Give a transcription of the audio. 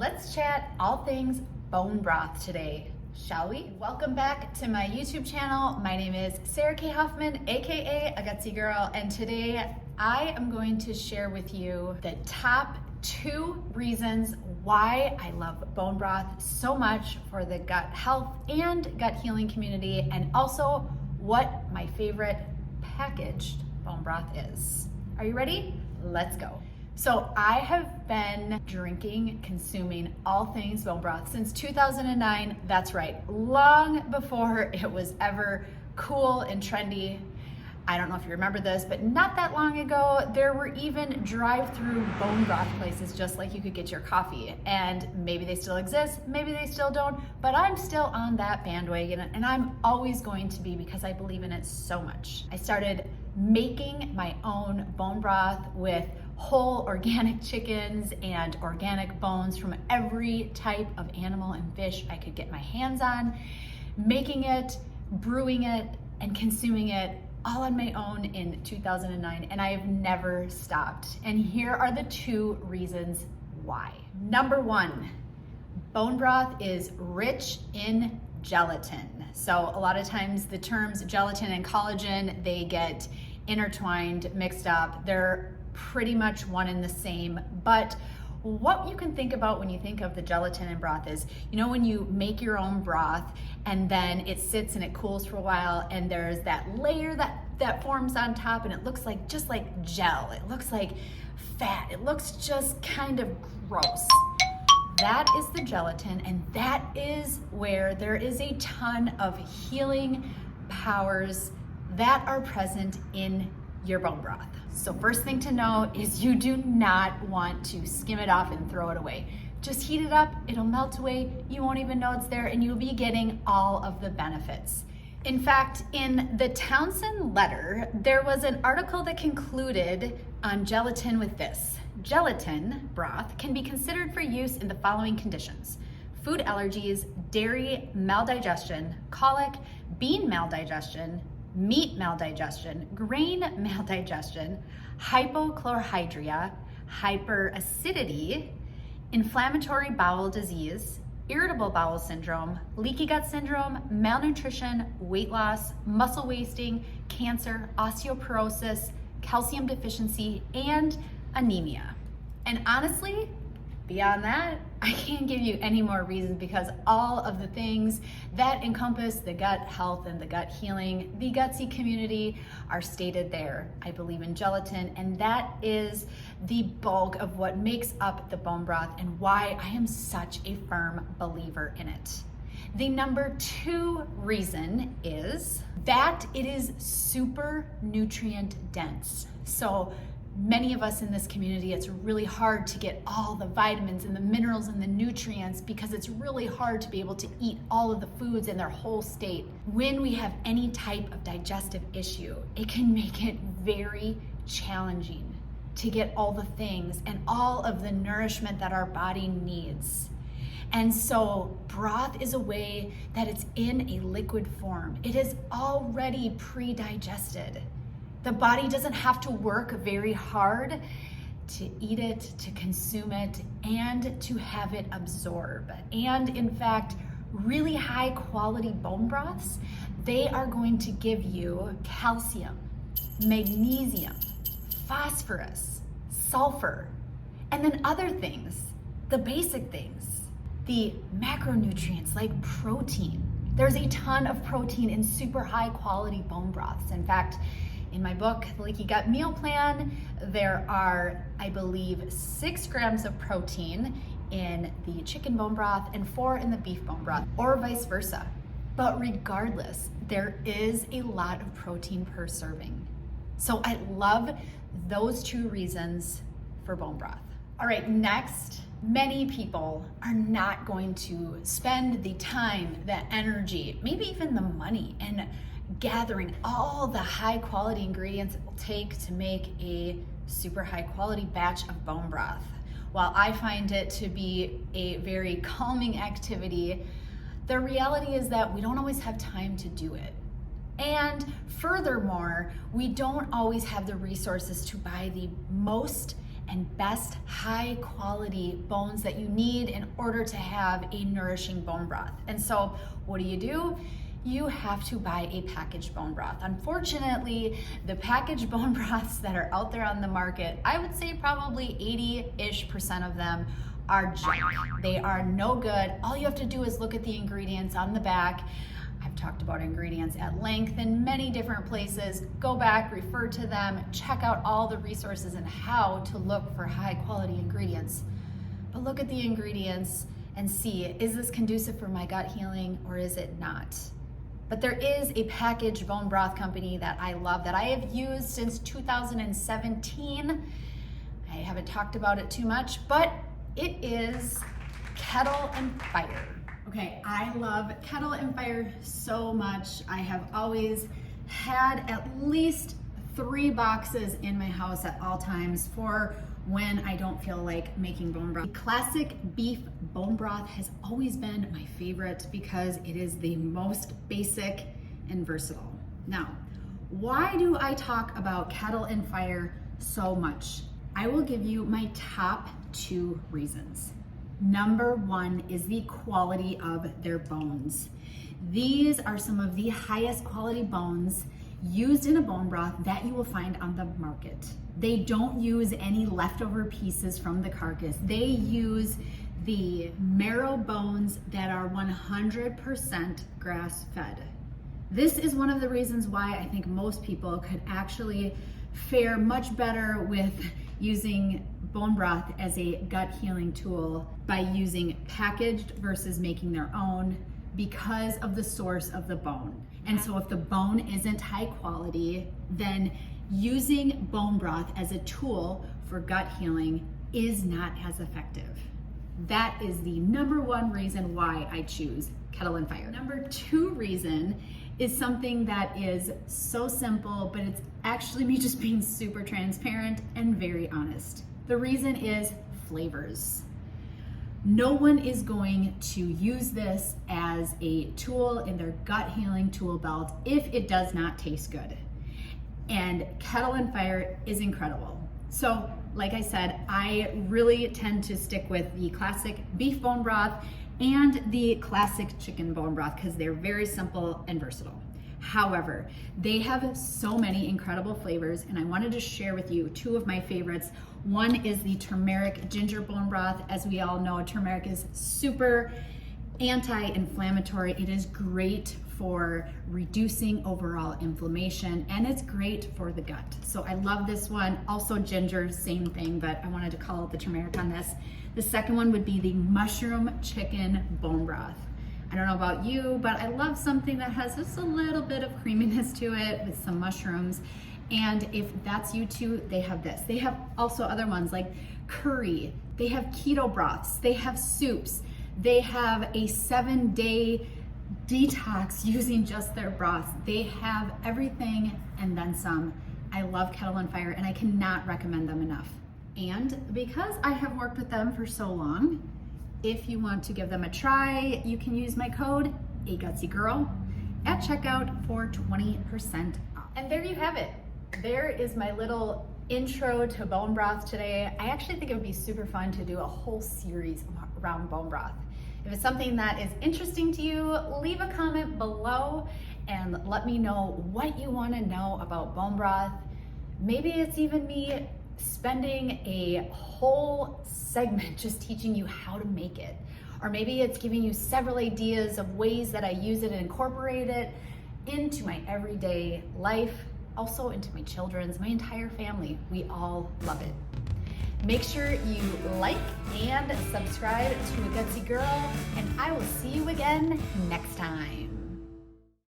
let's chat all things bone broth today, shall we? Welcome back to my YouTube channel. My name is Sarah K. Hoffman, aka A Gutsy Girl, and today I am going to share with you the top 2 reasons why I love bone broth so much for the gut health and gut healing community, and also what my favorite packaged bone broth is. Are you ready? Let's go. So I have been consuming all things bone broth since 2009. That's right, long before it was ever cool and trendy. I don't know if you remember this, but not that long ago, there were even drive-through bone broth places just like you could get your coffee. And maybe they still exist, maybe they still don't, but I'm still on that bandwagon, and I'm always going to be because I believe in it so much. I started making my own bone broth with whole organic chickens and organic bones from every type of animal and fish I could get my hands on, making it, brewing it, and consuming it all on my own in 2009, and I have never stopped. And here are the 2 reasons why. Number 1, bone broth is rich in gelatin. So a lot of times the terms gelatin and collagen, they get intertwined, mixed up. They're pretty much one and the same, but what you can think about when you think of the gelatin in broth is, you know, when you make your own broth and then it sits and it cools for a while and there's that layer that forms on top and it looks like just like gel. It looks like fat. It looks just kind of gross. That is the gelatin, and that is where there is a ton of healing powers that are present in your bone broth. So first thing to know is you do not want to skim it off and throw it away. Just heat it up, it'll melt away, you won't even know it's there, and you'll be getting all of the benefits. In fact, in the Townsend letter, there was an article that concluded on gelatin with this: gelatin broth can be considered for use in the following conditions: food allergies, dairy maldigestion, colic, bean maldigestion, meat maldigestion, grain maldigestion, hypochlorhydria, hyperacidity, inflammatory bowel disease, irritable bowel syndrome, leaky gut syndrome, malnutrition, weight loss, muscle wasting, cancer, osteoporosis, calcium deficiency, and anemia. And honestly, beyond that, I can't give you any more reasons, because all of the things that encompass the gut health and the gut healing, the Gutsy community, are stated there. I believe in gelatin, and that is the bulk of what makes up the bone broth and why I am such a firm believer in it. The number 2 reason is that it is super nutrient dense. So many of us in this community, it's really hard to get all the vitamins and the minerals and the nutrients because it's really hard to be able to eat all of the foods in their whole state. When we have any type of digestive issue, it can make it very challenging to get all the things and all of the nourishment that our body needs. And so broth is a way that it's in a liquid form. It is already pre-digested. The body doesn't have to work very hard to eat it, to consume it, and to have it absorb. And in fact, really high quality bone broths, they are going to give you calcium, magnesium, phosphorus, sulfur, and then other things, the basic things, the macronutrients like protein. There's a ton of protein in super high quality bone broths. In fact, in my book, The Leaky Gut Meal Plan, there are, I believe, 6 grams of protein in the chicken bone broth and 4 in the beef bone broth, or vice versa. But regardless, there is a lot of protein per serving. So I love those 2 reasons for bone broth. All right, next, many people are not going to spend the time, the energy, maybe even the money, and gathering all the high quality ingredients it will take to make a super high quality batch of bone broth. While I find it to be a very calming activity, the reality is that we don't always have time to do it. And furthermore, we don't always have the resources to buy the most and best high quality bones that you need in order to have a nourishing bone broth. And so what do? You have to buy a packaged bone broth. Unfortunately, the packaged bone broths that are out there on the market, I would say probably 80-ish% of them are junk. They are no good. All you have to do is look at the ingredients on the back. I've talked about ingredients at length in many different places. Go back, refer to them, check out all the resources and how to look for high quality ingredients. But look at the ingredients and see, is this conducive for my gut healing or is it not? But there is a packaged bone broth company that I love, that I have used since 2017. I haven't talked about it too much, but it is Kettle and Fire. Okay, I love Kettle and Fire so much. I have always had at least 3 boxes in my house at all times for when I don't feel like making bone broth. The classic beef bone broth has always been my favorite because it is the most basic and versatile. Now, why do I talk about Kettle and Fire so much? I will give you my top 2 reasons. Number 1 is the quality of their bones. These are some of the highest quality bones used in a bone broth that you will find on the market. They don't use any leftover pieces from the carcass. They use the marrow bones that are 100% grass-fed. This is one of the reasons why I think most people could actually fare much better with using bone broth as a gut healing tool by using packaged versus making their own, because of the source of the bone. And so if the bone isn't high quality, then using bone broth as a tool for gut healing is not as effective. That is the number 1 reason why I choose Kettle and Fire. Number 2 reason is something that is so simple, but it's actually me just being super transparent and very honest. The reason is flavors. No one is going to use this as a tool in their gut healing tool belt if it does not taste good. And Kettle and Fire is incredible. So, like I said, I really tend to stick with the classic beef bone broth and the classic chicken bone broth because they're very simple and versatile. However, they have so many incredible flavors, and I wanted to share with you 2 of my favorites. One is the turmeric ginger bone broth. As we all know, turmeric is super anti-inflammatory. It is great for reducing overall inflammation, and it's great for the gut. So I love this one. Also ginger, same thing, but I wanted to call it the turmeric on this. The second one would be the mushroom chicken bone broth. I don't know about you, but I love something that has just a little bit of creaminess to it with some mushrooms. And if that's you too, they have this. They have also other ones like curry. They have keto broths. They have soups. They have a 7-day detox using just their broths. They have everything and then some. I love Kettle and Fire, and I cannot recommend them enough. And because I have worked with them for so long, if you want to give them a try, you can use my code AGUTSYGIRL at checkout for 20% off. And there you have it. There is my little intro to bone broth today. I actually think it would be super fun to do a whole series around bone broth. If it's something that is interesting to you, leave a comment below and let me know what you want to know about bone broth. Maybe it's even me spending a whole segment just teaching you how to make it. Or maybe it's giving you several ideas of ways that I use it and incorporate it into my everyday life, also into my children's, my entire family. We all love it. Make sure you like and subscribe to A Gutsy Girl, and I will see you again next time.